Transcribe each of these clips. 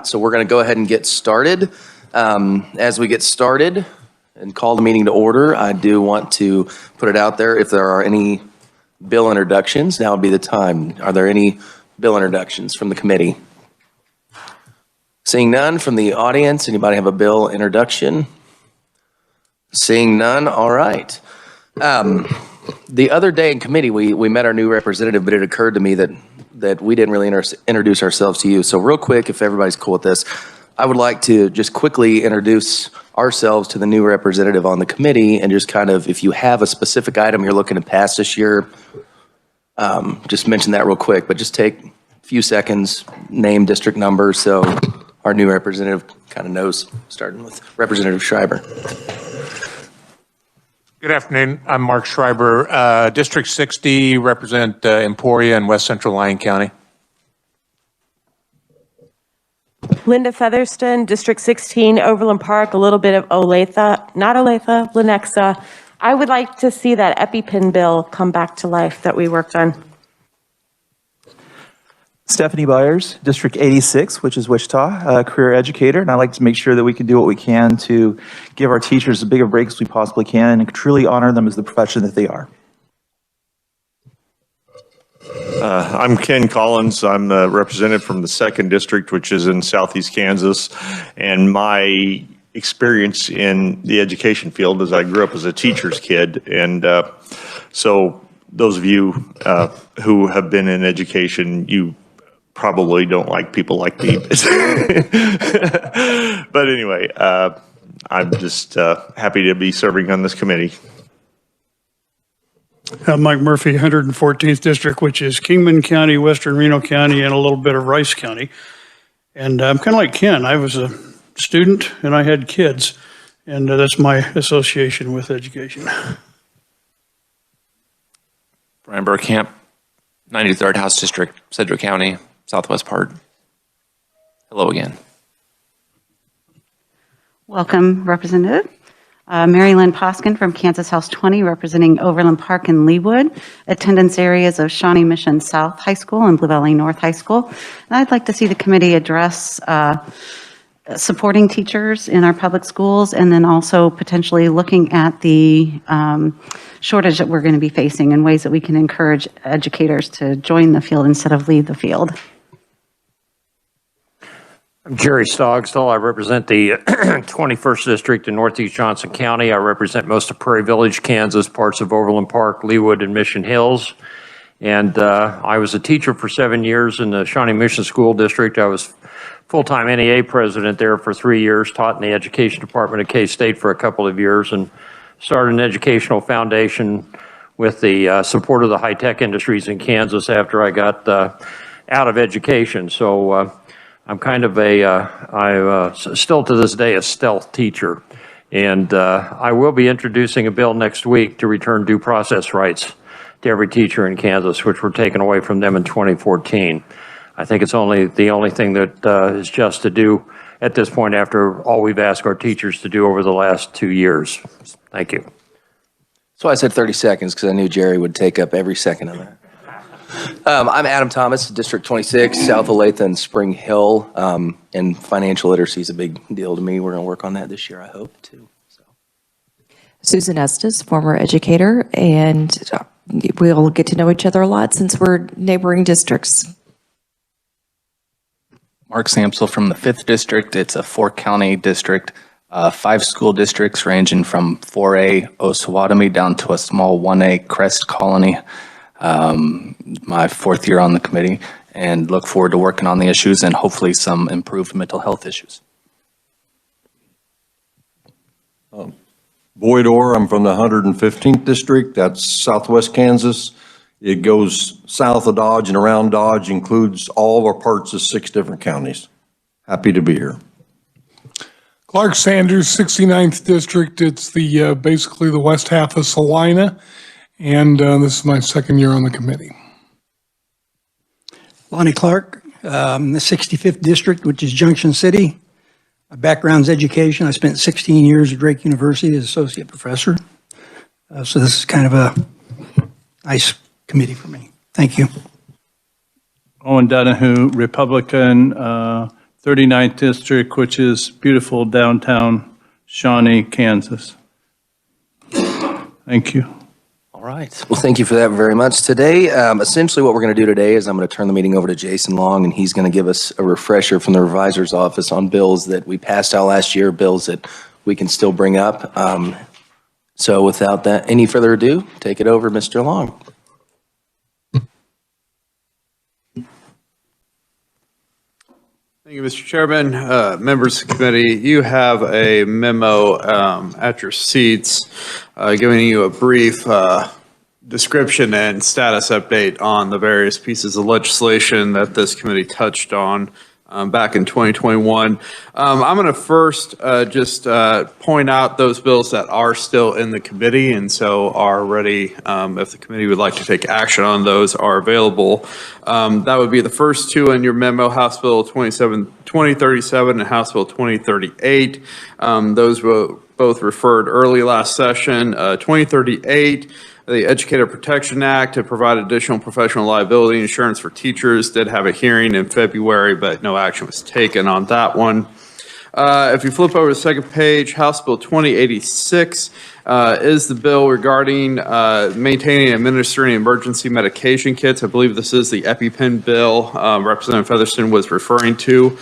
So we're going to go ahead and get started. As we get started and call the meeting to order, I do want to put it out there. If there are any bill introductions, now would be the time. Are there any bill introductions from the committee? Seeing none from the audience, anybody have a bill introduction? Seeing none, all right. The other day in committee, we met our new representative, but it occurred to me that we didn't really introduce ourselves to you. So real quick, if everybody's cool with this, I would like to just quickly introduce ourselves to the new representative on the committee, and just kind of, if you have a specific item you're looking to pass this year, just mention that real quick, but just take a few seconds, name, district number, so our new representative kind of knows, starting with Representative Schreiber. Good afternoon. I'm Mark Schreiber, District 60, represent Emporia in West Central Lyon County. Linda Featherston, District 16, Overland Park, a little bit of Lenexa. I would like to see that EpiPen bill come back to life that we worked on. Stephanie Byers, District 86, which is Wichita, career educator, and I like to make sure that we can do what we can to give our teachers as big a break as we possibly can and truly honor them as the profession that they are. I'm Ken Collins. I'm the representative from the 2nd District, which is in Southeast Kansas, and my experience in the education field is I grew up as a teacher's kid, and so those of you who have been in education, you probably don't like people like me. But anyway, I'm just happy to be serving on this committee. Mike Murphy, 114th District, which is Kingman County, Western Reno County, and a little bit of Rice County. And I'm kind of like Ken. I was a student and I had kids, and that's my association with education. Brian Burkamp, 93rd House District, Sedgwick County, southwest part. Hello again. Welcome, Representative. Marylynn Powell from Kansas House 20, representing Overland Park and Leawood. Attendance areas of Shawnee Mission South High School and Blue Valley North High School. And I'd like to see the committee address supporting teachers in our public schools, and then also potentially looking at the shortage that we're going to be facing and ways that we can encourage educators to join the field instead of leave the field. I'm Jerry Stogstall. I represent the 21st District in Northeast Johnson County. I represent most of Prairie Village, Kansas, parts of Overland Park, Leawood, and Mission Hills. And I was a teacher for 7 years in the Shawnee Mission School District. I was full-time NEA president there for 3 years, taught in the education department at K-State for a couple of years, and started an educational foundation with the support of the high-tech industries in Kansas after I got out of education. So I'm kind of still to this day, a stealth teacher. And I will be introducing a bill next week to return due process rights to every teacher in Kansas, which were taken away from them in 2014. I think it's the only thing that is just to do at this point after all we've asked our teachers to do over the last 2 years. Thank you. So I said 30 seconds because I knew Jerry would take up every second of that. I'm Adam Thomas, District 26, South Olathe and Spring Hill, and financial literacy is a big deal to me. We're going to work on that this year, I hope, too. So. Susan Estes, former educator, and we'll get to know each other a lot since we're neighboring districts. Mark Samsel from the 5th District. It's a 4-county district, 5 school districts ranging from 4A Osawatomie down to a small 1A Crest Colony. My 4th year on the committee, and look forward to working on the issues and hopefully some improved mental health issues. Boyd Orr, I'm from the 115th District, that's Southwest Kansas. It goes south of Dodge and around Dodge, includes all or parts of 6 different counties. Happy to be here. Clark Sanders, 69th District. It's the basically the west half of Salina, and this is my 2nd year on the committee. Lonnie Clark, the 65th District, which is Junction City. My background's education. I spent 16 years at Drake University as associate professor. So this is kind of a nice committee for me. Thank you. Owen Donahue, Republican, 39th District, which is beautiful downtown Shawnee, Kansas. Thank you. All right. Well, thank you for that very much. Today, essentially what we're going to do today is I'm going to turn the meeting over to Jason Long, and he's going to give us a refresher from the revisor's office on bills that we passed out last year, bills that we can still bring up. So without that, any further ado, take it over, Mr. Long. Thank you, Mr. Chairman. Members of the committee, you have a memo at your seats giving you a brief description and status update on the various pieces of legislation that this committee touched on back in 2021. I'm going to first just point out those bills that are still in the committee and so are ready, if the committee would like to take action on those, are available. That would be the first two in your memo, House Bill 2037 and House Bill 2038. Those were both referred early last session. 2038, the Educator Protection Act to provide additional professional liability insurance for teachers did have a hearing in February, but no action was taken on that one. If you flip over to the second page, House Bill 2086 is the bill regarding maintaining and administering emergency medication kits. I believe this is the EpiPen bill Representative Featherston was referring to.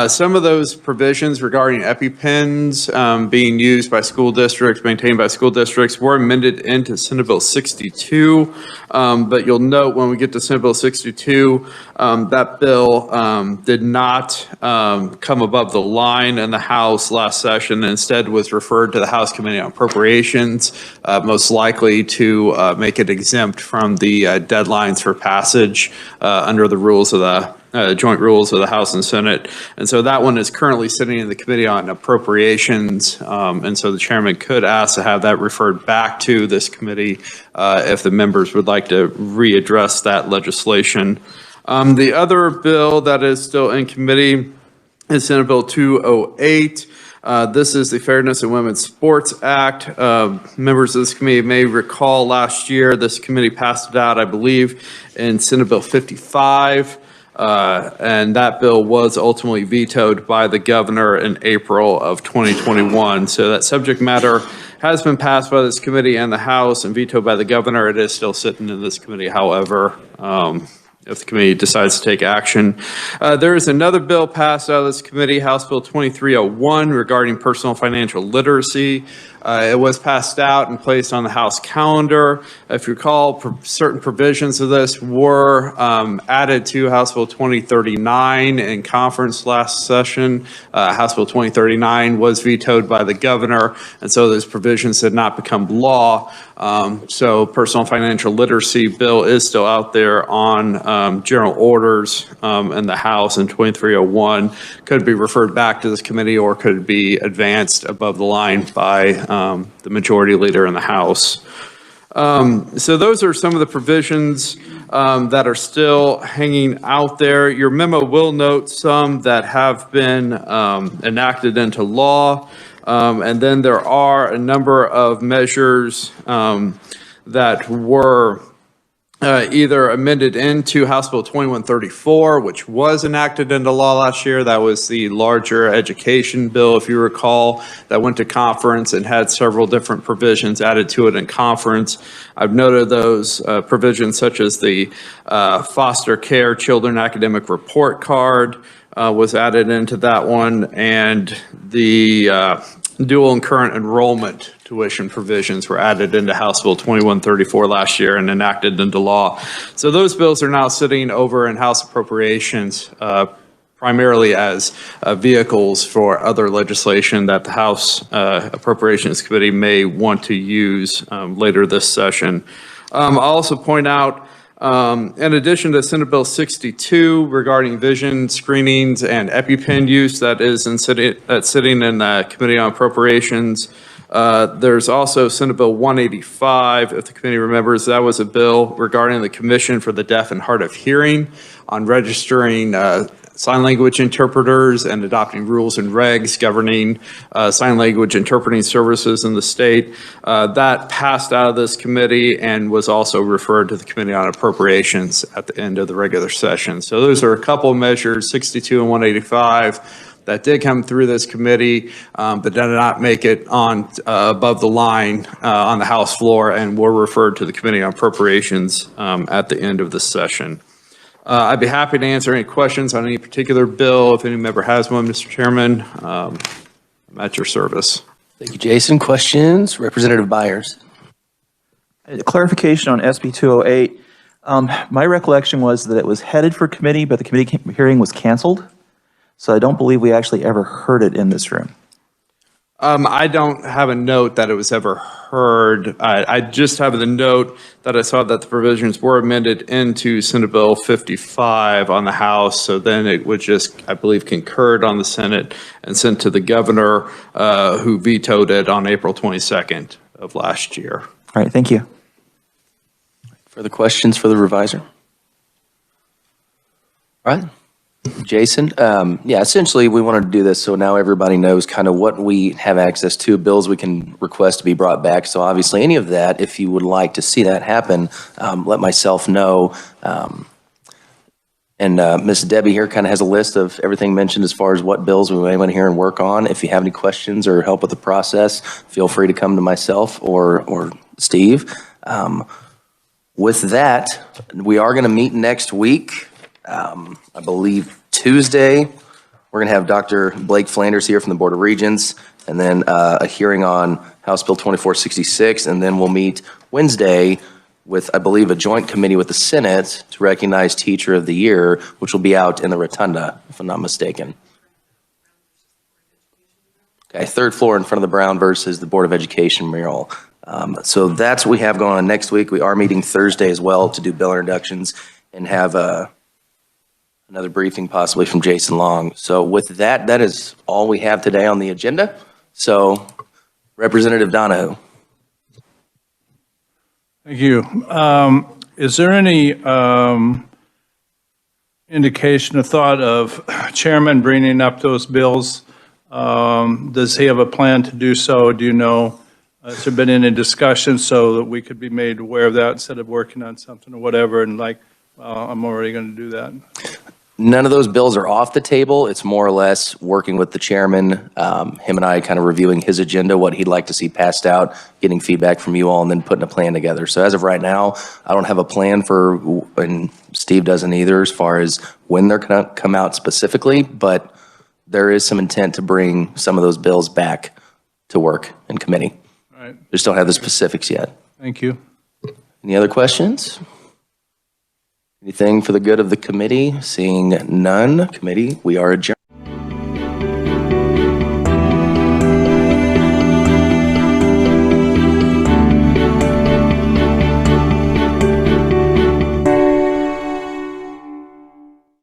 Some of those provisions regarding EpiPens being used by school districts, maintained by school districts, were amended into Senate Bill 62. But you'll note when we get to Senate Bill 62, that bill did not come above the line in the House last session. Instead was referred to the House Committee on Appropriations, most likely to make it exempt from the deadlines for passage under the rules of the joint rules of the House and Senate. And so that one is currently sitting in the Committee on Appropriations. And so the chairman could ask to have that referred back to this committee if the members would like to readdress that legislation. The other bill that is still in committee is Senate Bill 208. This is the Fairness in Women's Sports Act. Members of this committee may recall last year this committee passed it out, I believe, in Senate Bill 55. And that bill was ultimately vetoed by the governor in April of 2021. So that subject matter has been passed by this committee and the House and vetoed by the governor. It is still sitting in this committee, however, if the committee decides to take action. There is another bill passed out of this committee, House Bill 2301, regarding personal financial literacy. It was passed out and placed on the House calendar. If you recall, certain provisions of this were added to House Bill 2039 in conference last session. House Bill 2039 was vetoed by the governor, and so those provisions did not become law. So personal financial literacy bill is still out there on general orders in the House, and 2301 could be referred back to this committee or could be advanced above the line by the majority leader in the House. So those are some of the provisions that are still hanging out there. Your memo will note some that have been enacted into law. And then there are a number of measures that were either amended into House Bill 2134, which was enacted into law last year. That was the larger education bill, if you recall, that went to conference and had several different provisions added to it in conference. I've noted those provisions such as the foster care children academic report card was added into that one, and the dual and current enrollment tuition provisions were added into House Bill 2134 last year and enacted into law. So those bills are now sitting over in House Appropriations primarily as vehicles for other legislation that the House Appropriations Committee may want to use later this session. I'll also point out, in addition to Senate Bill 62 regarding vision screenings and EpiPen use that is sitting in the Committee on Appropriations, there's also Senate Bill 185, if the committee remembers. That was a bill regarding the Commission for the Deaf and Hard of Hearing on registering sign language interpreters and adopting rules and regs governing sign language interpreting services in the state. That passed out of this committee and was also referred to the Committee on Appropriations at the end of the regular session. So those are a couple of measures, 62 and 185, that did come through this committee, but did not make it on above the line on the House floor, and were referred to the Committee on Appropriations at the end of the session. I'd be happy to answer any questions on any particular bill if any member has one, Mr. Chairman. I'm at your service. Thank you, Jason. Questions? Representative Byers. Clarification on SB 208. My recollection was that it was headed for committee, but the committee hearing was canceled. So I don't believe we actually ever heard it in this room. I don't have a note that it was ever heard. I just have the note that I saw that the provisions were amended into Senate Bill 55 on the House. So then it would just, I believe, concurred on the Senate and sent to the governor, who vetoed it on April 22nd of last year. All right, thank you. Further questions for the reviser? All right. Jason, yeah, essentially we wanted to do this so now everybody knows kind of what we have access to, bills we can request to be brought back. So obviously any of that, if you would like to see that happen, let myself know. And Ms. Debbie here kind of has a list of everything mentioned as far as what bills we may want to hear and work on. If you have any questions or help with the process, feel free to come to myself or Steve. With that, we are going to meet next week. I believe Tuesday, we're going to have Dr. Blake Flanders here from the Board of Regents, and then a hearing on House Bill 2466, and then we'll meet Wednesday with, I believe, a joint committee with the Senate to recognize Teacher of the Year, which will be out in the Rotunda, if I'm not mistaken. Okay, third floor in front of the Brown versus the Board of Education mural. So that's what we have going on next week. We are meeting Thursday as well to do bill introductions and have another briefing possibly from Jason Long. So with that, that is all we have today on the agenda. So Representative Donahue. Thank you. Is there any indication or thought of Chairman bringing up those bills? Does he have a plan to do so? Do you know? Has there been any discussion so that we could be made aware of that instead of working on something or whatever and like, well, I'm already going to do that? None of those bills are off the table. It's more or less working with the chairman, him and I kind of reviewing his agenda, what he'd like to see passed out, getting feedback from you all, and then putting a plan together. So as of right now, I don't have a plan for, and Steve doesn't either, as far as when they're going to come out specifically, but there is some intent to bring some of those bills back to work in committee. All right. Just don't have the specifics yet. Thank you. Any other questions? Anything for the good of the committee? Seeing none, committee, we are adjourned.